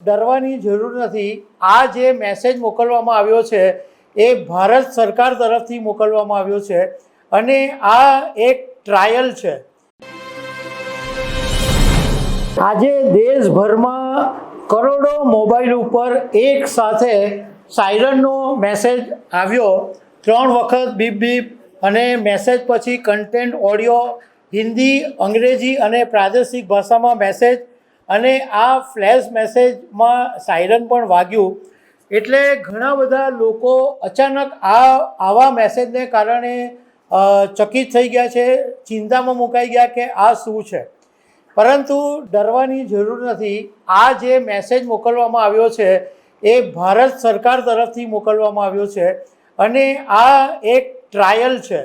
ડરવાની જરૂર નથી। આ જે મેસેજ મોકલવામાં આવ્યો છે એ ભારત સરકાર તરફથી મોકલવામાં આવ્યો છે અને આ એક ટ્રાયલ છે। આજે દેશભરમાં કરોડો મોબાઈલ ઉપર એક સાથે સાયરનનો મેસેજ આવ્યો। 3 વખત બીપ બીપ અને મેસેજ પછી કન્ટેન્ટ ઓડિયો હિન્દી, અંગ્રેજી અને પ્રાદેશિક ભાષામાં મેસેજ અને આ ફ્લેશ મેસેજમાં સાયરન પણ વાગ્યું। એટલે ઘણા બધા લોકો અચાનક આવા મેસેજને કારણે ચકિત થઈ ગયા છે, ચિંતામાં મુકાઈ ગયા કે આ શું છે। પરંતુ ડરવાની જરૂર નથી। આ જે મેસેજ મોકલવામાં આવ્યો છે એ ભારત સરકાર તરફથી મોકલવામાં આવ્યો છે અને આ એક ટ્રાયલ છે।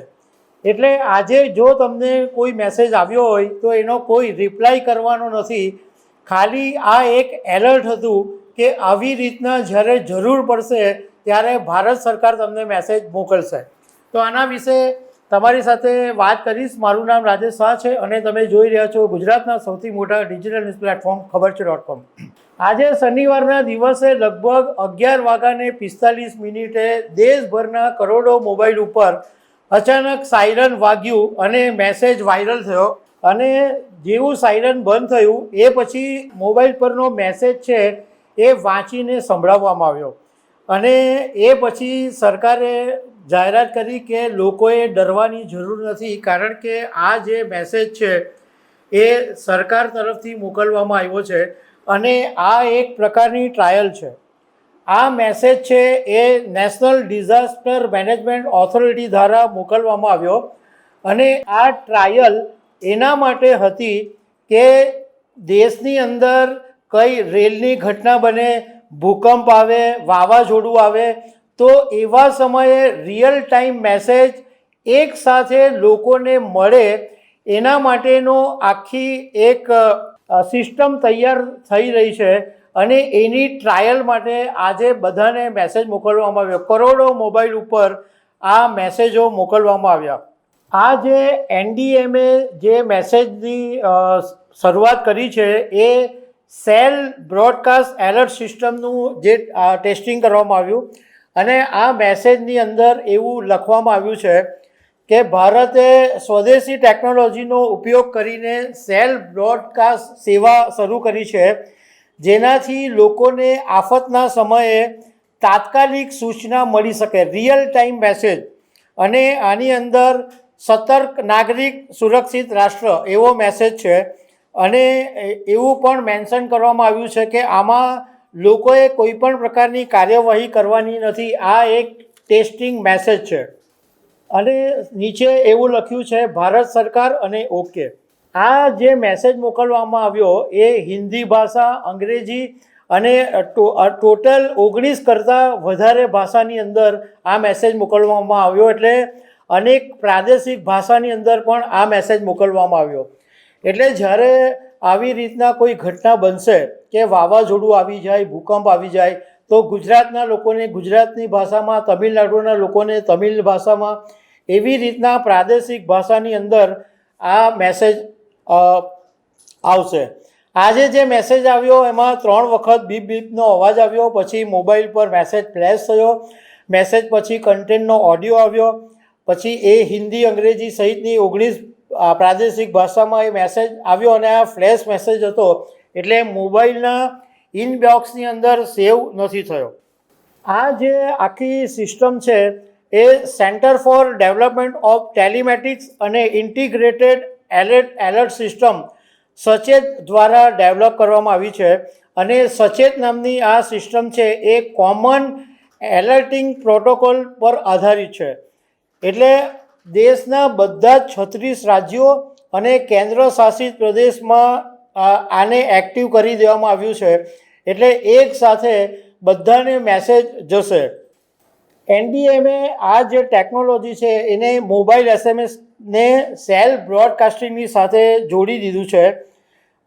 એટલે આજે જો તમને કોઈ મેસેજ આવ્યો હોય તો એનો કોઈ રિપ્લાય કરવાનો નથી। ખાલી આ એક એલર્ટ હતું કે આવી રીતના જ્યારે જરૂર પડશે ત્યારે ભારત સરકાર તમને મેસેજ મોકલશે। તો આના વિશે તમારી સાથે વાત કરીશ। મારું નામ રાજેશ શાહ છે અને તમે જોઈ રહ્યા છો ગુજરાતના સૌથી મોટા ડિજિટલ ન્યૂઝ પ્લેટફોર્મ ખબરછે.com। આજે શનિવારના દિવસે લગભગ 11:45 દેશભરના કરોડો મોબાઈલ ઉપર અચાનક સાયરન વાગ્યું અને મેસેજ વાયરલ થયો અને જેવું સાયરન બંધ થયું એ પછી મોબાઈલ પરનો મેસેજ છે એ વાંચીને સંભળાવવામાં આવ્યો અને એ પછી સરકારે જાહેરાત કરી કે લોકોએ ડરવાની જરૂર નથી, કારણ કે આ જે મેસેજ છે એ સરકાર તરફથી મોકલવામાં આવ્યો છે અને આ એક પ્રકારની ટ્રાયલ છે। આ મેસેજ છે એ નેશનલ ડિઝાસ્ટર મેનેજમેન્ટ ઓથોરિટી દ્વારા મોકલવામાં આવ્યો અને આ ટ્રાયલ એના માટે હતી કે દેશની અંદર કઈ રેલની ઘટના બને, ભૂકંપ આવે, વાવાઝોડું આવે તો એવા સમયે રિયલ ટાઈમ મેસેજ એક સાથે લોકોને મળે એના માટેનો આખી એક સિસ્ટમ તૈયાર થઈ રહી છે અને એની ટ્રાયલ માટે આજે બધાને મેસેજ મોકલવામાં આવ્યો। કરોડો મોબાઈલ ઉપર આ મેસેજો મોકલવામાં આવ્યા। આ જે NDMA જે મેસેજની શરૂઆત કરી છે એ સેલ બ્રોડકાસ્ટ એલર્ટ સિસ્ટમનું જે ટેસ્ટિંગ કરવામાં આવ્યું અને આ મેસેજની અંદર એવું લખવામાં આવ્યું છે કે ભારતે સ્વદેશી ટેકનોલોજીનો ઉપયોગ કરીને સેલ બ્રોડકાસ્ટ સેવા શરૂ કરી છે, જેનાથી લોકોને આફતના સમયે તાત્કાલિક સૂચના મળી શકે, રિયલ ટાઈમ મેસેજ। અને આની અંદર સતર્ક નાગરિક સુરક્ષિત રાષ્ટ્ર એવો મેસેજ છે અને એવું પણ મેન્શન કરવામાં આવ્યું છે કે આમાં લોકોએ કોઈ પણ પ્રકારની કાર્યવાહી કરવાની નથી। આ એક ટેસ્ટિંગ મેસેજ છે અને નીચે એવું લખ્યું છે ભારત સરકાર અને ઓકે। આ જે મેસેજ મોકલવામાં આવ્યો એ હિન્દી ભાષા, અંગ્રેજી અને ટોટલ 19 કરતાં વધારે ભાષાની અંદર આ મેસેજ મોકલવામાં આવ્યો। એટલે અનેક પ્રાદેશિક ભાષાની અંદર પણ આ મેસેજ મોકલવામાં આવ્યો। એટલે જ્યારે આવી રીતના કોઈ ઘટના બનશે કે વાવાઝોડું આવી જાય, ભૂકંપ આવી જાય તો ગુજરાતના લોકોને ગુજરાતની ભાષામાં, તમિલનાડુના લોકોને તમિલ ભાષામાં, એવી રીતના પ્રાદેશિક ભાષાની અંદર આ મેસેજ આવશે। આજે જે મેસેજ આવ્યો એમાં 3 વખત બીપ બીપનો અવાજ આવ્યો, પછી મોબાઈલ પર મેસેજ ફ્લેશ થયો, મેસેજ પછી કન્ટેન્ટનો ઓડિયો આવ્યો, પછી એ હિન્દી, અંગ્રેજી સહિતની 19 પ્રાદેશિક ભાષામાં એ મેસેજ આવ્યો અને આ ફ્લેશ મેસેજ હતો એટલે મોબાઈલના ઇનબોક્સની અંદર સેવ નથી થયો। આ જે આખી સિસ્ટમ છે એ સેન્ટર ફોર ડેવલપમેન્ટ ઓફ ટેલિમેટિક્સ અને ઇન્ટિગ્રેટેડ એલર્ટ સિસ્ટમ સચેત દ્વારા ડેવલપ કરવામાં આવી છે અને સચેત નામની આ સિસ્ટમ છે એ કોમન એલર્ટિંગ પ્રોટોકોલ પર આધારિત છે। એટલે દેશના બધા જ 36 રાજ્યો અને કેન્દ્ર શાસિત પ્રદેશમાં આને એક્ટિવ કરી દેવામાં આવ્યું છે એટલે એક સાથે બધાને મેસેજ જશે। NDMA આ જે ટેકનોલોજી છે એને મોબાઈલ SMS ને સેલ બ્રોડકાસ્ટિંગની સાથે જોડી દીધું છે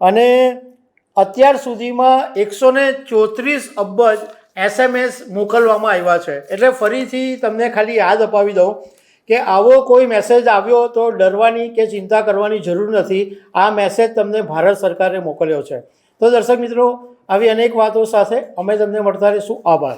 અને અત્યાર સુધીમાં 134 અબજ SMS મોકલવામાં આવ્યા છે। એટલે ફરીથી તમને ખાલી યાદ અપાવી દઉં કે આવો કોઈ મેસેજ આવ્યો તો ડરવાની કે ચિંતા કરવાની જરૂર નથી। આ મેસેજ તમને ભારત સરકારે મોકલ્યો છે। તો દર્શક મિત્રો, આવી અનેક વાતો સાથે અમે તમને મળતા રહીશું. આભાર.